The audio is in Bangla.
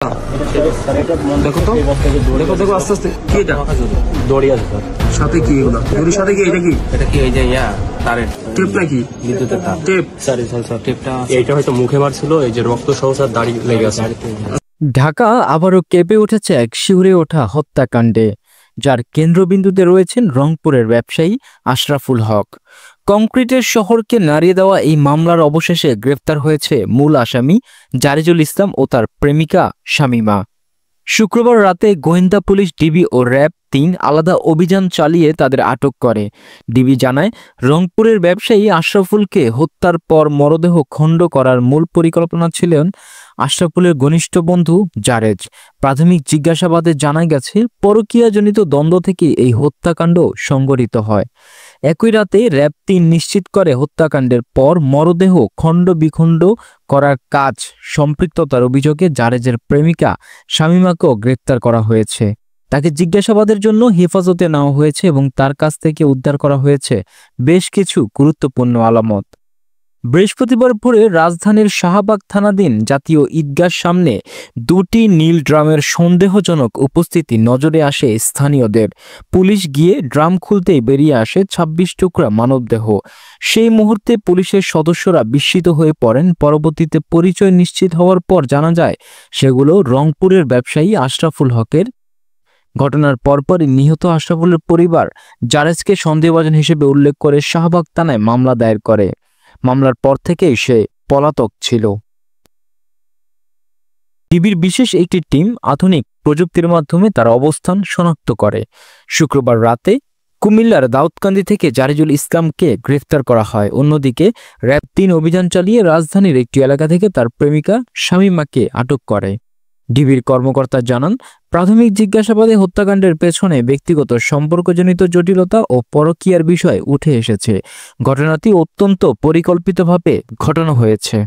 দেখো তো, দেখো দেখো আস্তে আস্তে। কি এটা? দড়ি আছে স্যার। সাথে কি এগুলো? দড়ির সাথে কি এটা? কি এটা কি এই যে তারের টেপ নাকি? বিদ্যুতের তার টেপ? স্যার স্যার টেপটা এইটা হয়তো মুখে মারছিল, এই যে রক্ত সহ স্যার দাড়ি লেগে আছে। ঢাকা আবারও কেঁপে উঠেছে এক শিউরে ওঠা হত্যাকাণ্ডে, যার কেন্দ্রবিন্দুতে রয়েছেন রংপুরের ব্যবসায়ী আশরাফুল হক। কংক্রিটের শহরকে নাড়িয়ে দেওয়া এই মামলার অবশেষে গ্রেফতার হয়েছে মূল আসামি জারিজুল ইসলাম ও তার প্রেমিকা শামীমা। শুক্রবার রাতে গোয়েন্দা পুলিশ, ডিবি ও র্যাব ৩ আলাদা অভিযান চালিয়ে তাদের আটক করে। ডিবি জানায়, রংপুরের ব্যবসায়ী আশরাফুলকে হত্যার পর মরদেহ খণ্ড করার মূল পরিকল্পনা ছিলেন আশরাফুলের ঘনিষ্ঠ বন্ধু জারেজ। প্রাথমিক জিজ্ঞাসাবাদে জানা গেছে, পরকীয়াজনিত দ্বন্দ্ব থেকে এই হত্যাকাণ্ড সংঘটিত হয়। একই রাতে র্যাব ৩ নিশ্চিত করে হত্যাকাণ্ডের পর মরদেহ খণ্ড বিখণ্ড করার কাজ সম্পৃক্ততার অভিযোগে জারেজের প্রেমিকা শামীমাকেও গ্রেপ্তার করা হয়েছে। তাকে জিজ্ঞাসাবাদের জন্য হেফাজতে নেওয়া হয়েছে এবং তার কাছ থেকে উদ্ধার করা হয়েছে বেশ কিছু গুরুত্বপূর্ণ আলামত। বৃহস্পতিবার ভোরে রাজধানীর শাহবাগ থানাধীন জাতীয় ঈদগাহর সামনে 2টি নীল ড্রামের সন্দেহজনক উপস্থিতি নজরে আসে স্থানীয়দের। পুলিশ গিয়ে ড্রাম খুলতেই বেরিয়ে আসে ২৬ টুকরা মানবদেহ। সেই মুহূর্তে পুলিশের সদস্যরা বিস্মিত হয়ে পড়েন। পরবর্তীতে পরিচয় নিশ্চিত হওয়ার পর জানা যায়, সেগুলো রংপুরের ব্যবসায়ী আশরাফুল হকের। ঘটনার পরপরই নিহত আশরাফুলের পরিবার জারেজকে সন্দেহভাজন হিসেবে উল্লেখ করে শাহবাগ থানায় মামলা দায়ের করে। মামলার পর থেকেই সে পলাতক ছিল। ডিবির বিশেষ একটি টিম আধুনিক প্রযুক্তির মাধ্যমে তার অবস্থান শনাক্ত করে। শুক্রবার রাতে কুমিল্লার দাউদকান্দি থেকে জারিজুল ইসলামকে গ্রেফতার করা হয়। অন্যদিকে র্যাব ৩ অভিযান চালিয়ে রাজধানীর একটি এলাকা থেকে তার প্রেমিকা শামীমাকে আটক করে। ডিবির কর্মকর্তা জানান, প্রাথমিক জিজ্ঞাসাবাদে হত্যাকাণ্ডের পেছনে ব্যক্তিগত সম্পর্কজনিত জটিলতা ও পরকীয়ার বিষয় উঠে এসেছে। ঘটনাটি অত্যন্ত পরিকল্পিতভাবে ঘটানো হয়েছে।